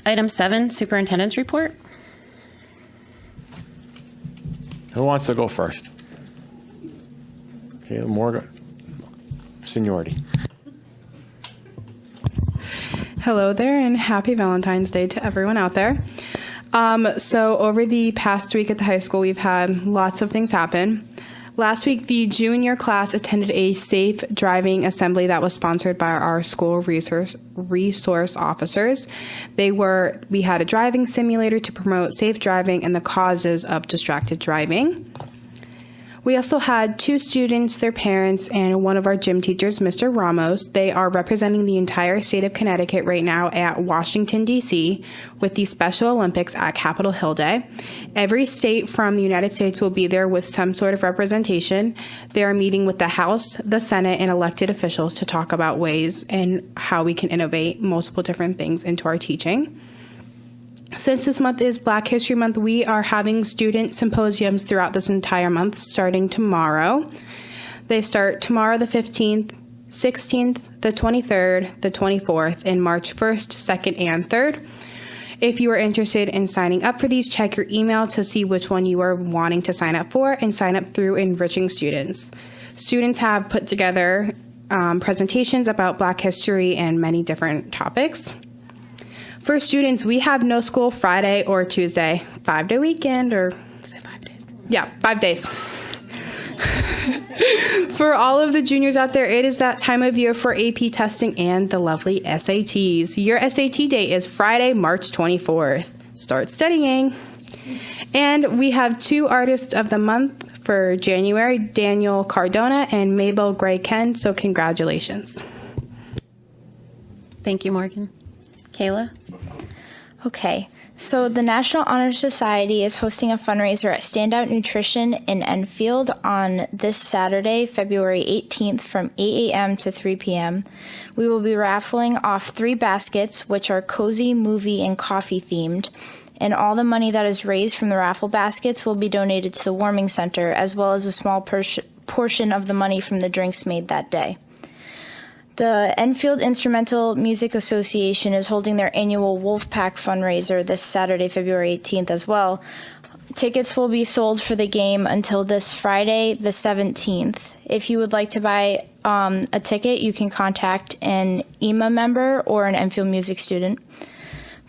Item 7, Superintendent's Report. Who wants to go first? Kayla Morgan, seniority. Hello there, and happy Valentine's Day to everyone out there. So over the past week at the high school, we've had lots of things happen. Last week, the junior class attended a safe driving assembly that was sponsored by our school resource officers. We had a driving simulator to promote safe driving and the causes of distracted driving. We also had 2 students, their parents, and one of our gym teachers, Mr. Ramos. They are representing the entire state of Connecticut right now at Washington, D.C., with the Special Olympics at Capitol Hill Day. Every state from the United States will be there with some sort of representation. They are meeting with the House, the Senate, and elected officials to talk about ways and how we can innovate multiple different things into our teaching. Since this month is Black History Month, we are having student symposiums throughout this entire month, starting tomorrow. They start tomorrow the 15th, 16th, the 23rd, the 24th, and March 1st, 2nd, and 3rd. If you are interested in signing up for these, check your email to see which one you are wanting to sign up for and sign up through Enriching Students. Students have put together presentations about Black history and many different topics. For students, we have no school Friday or Tuesday, 5-day weekend, or is it 5 days? Yeah, 5 days. For all of the juniors out there, it is that time of year for AP testing and the lovely SATs. Your SAT day is Friday, March 24th. Start studying. And we have 2 artists of the month for January, Daniel Cardona and Mabel Gray-Ken, so congratulations. Thank you, Morgan. Kayla? Okay, so the National Honor Society is hosting a fundraiser at Standout Nutrition in Enfield on this Saturday, February 18th from 8 a.m. to 3 p.m. We will be raffling off 3 baskets, which are cozy, movie, and coffee themed, and all the money that is raised from the raffle baskets will be donated to the Warming Center, as well as a small portion of the money from the drinks made that day. The Enfield Instrumental Music Association is holding their annual Wolfpack fundraiser this Saturday, February 18th as well. Tickets will be sold for the game until this Friday, the 17th. If you would like to buy a ticket, you can contact an EMA member or an Enfield music student.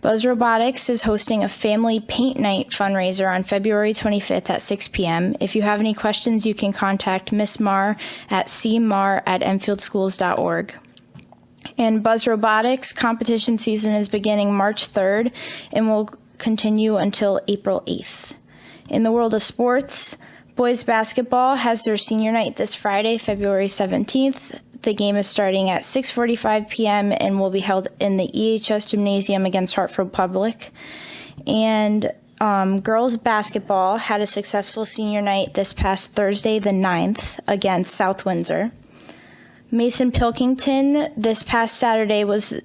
Buzz Robotics is hosting a family paint night fundraiser on February 25th at 6 p.m. If you have any questions, you can contact Miss Marr at cmar@enfieldschools.org. And Buzz Robotics competition season is beginning March 3rd and will continue until April 8th. In the world of sports, boys basketball has their senior night this Friday, February 17th. The game is starting at 6:45 p.m. and will be held in the EHS Gymnasium against Hartford Public. And girls basketball had a successful senior night this past Thursday, the 9th, against South Windsor. Mason Pilkington this past Saturday was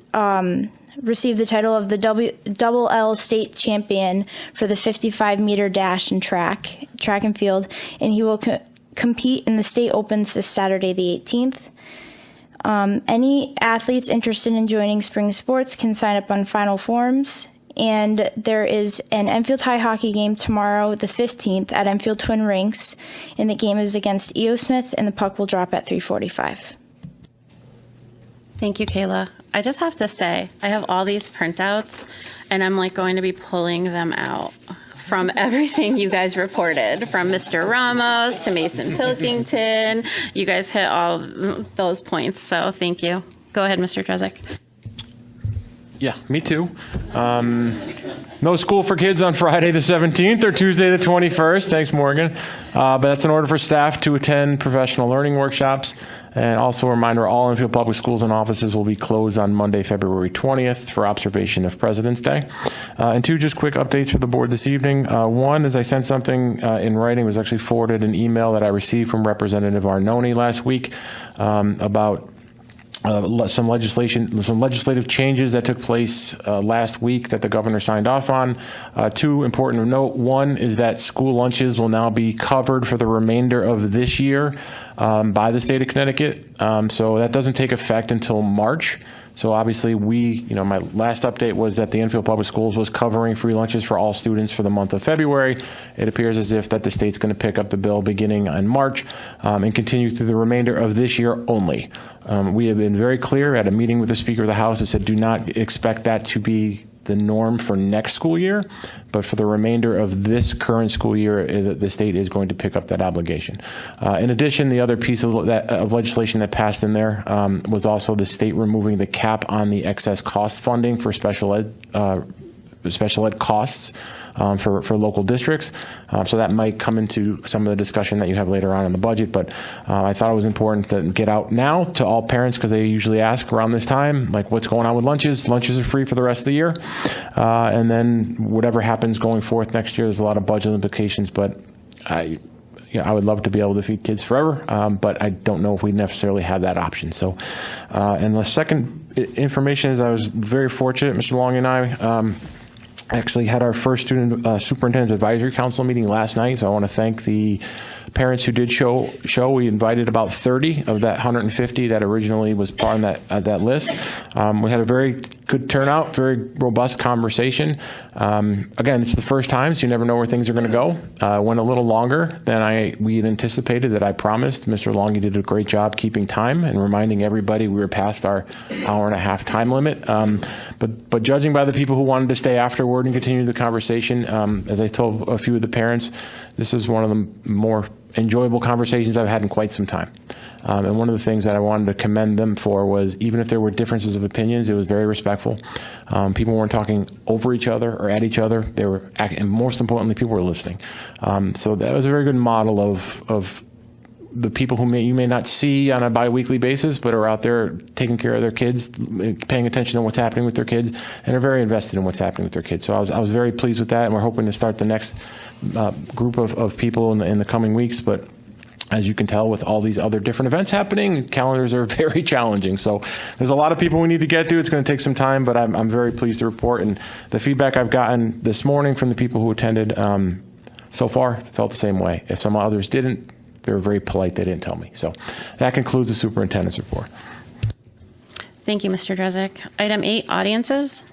received the title of the Double L State Champion for the 55-meter dash and track and field, and he will compete in the State Opens this Saturday, the 18th. Any athletes interested in joining spring sports can sign up on final forms. And there is an Enfield High hockey game tomorrow, the 15th, at Enfield Twin Rinks. And the game is against E.O. Smith, and the puck will drop at 3:45. Thank you, Kayla. I just have to say, I have all these printouts, and I'm going to be pulling them out from everything you guys reported, from Mr. Ramos to Mason Pilkington. You guys hit all those points, so thank you. Go ahead, Mr. Drezek. Yeah, me too. No school for kids on Friday the 17th or Tuesday the 21st. Thanks, Morgan. But that's in order for staff to attend professional learning workshops. And also a reminder, all Enfield Public Schools and offices will be closed on Monday, February 20th for observation of President's Day. And 2 just quick updates for the board this evening. 1 is I sent something in writing. It was actually forwarded an email that I received from Representative Arnone last week about some legislative changes that took place last week that the governor signed off on. 2 important to note. 1 is that school lunches will now be covered for the remainder of this year by the state of Connecticut. So that doesn't take effect until March. So obviously my last update was that the Enfield Public Schools was covering free lunches for all students for the month of February. It appears as if that the state's going to pick up the bill beginning in March and continue through the remainder of this year only. We have been very clear at a meeting with the Speaker of the House that said do not expect that to be the norm for next school year, but for the remainder of this current school year, the state is going to pick up that obligation. In addition, the other piece of legislation that passed in there was also the state removing the cap on the excess cost funding for special ed costs for local districts. So that might come into some of the discussion that you have later on in the budget, but I thought it was important to get out now to all parents because they usually ask around this time, like, what's going on with lunches? Lunches are free for the rest of the year. And then whatever happens going forth next year, there's a lot of budget implications, but I would love to be able to feed kids forever, but I don't know if we necessarily have that option. So, and the second information is I was very fortunate, Mr. Long and I, actually had our first student superintendent's advisory council meeting last night. So I want to thank the parents who did show. We invited about 30 of that 150 that originally was part of that list. We had a very good turnout, very robust conversation. Again, it's the first time, so you never know where things are going to go. Went a little longer than we had anticipated that I promised. Mr. Long, you did a great job keeping time and reminding everybody we were past our hour-and-a-half time limit. But judging by the people who wanted to stay afterward and continue the conversation, as I told a few of the parents, this is one of the more enjoyable conversations I've had in quite some time. And one of the things that I wanted to commend them for was, even if there were differences of opinions, it was very respectful. People weren't talking over each other or at each other. They were, and most importantly, people were listening. So that was a very good model of the people who you may not see on a biweekly basis, but are out there taking care of their kids, paying attention to what's happening with their kids, and are very invested in what's happening with their kids. So I was very pleased with that, and we're hoping to start the next group of people in the coming weeks. But as you can tell, with all these other different events happening, calendars are very challenging. So there's a lot of people we need to get to. It's going to take some time, but I'm very pleased to report. And the feedback I've gotten this morning from the people who attended so far felt the same way. If some others didn't, they were very polite. They didn't tell me. So that concludes the superintendent's report. Thank you, Mr. Drezek. Item 8, audiences.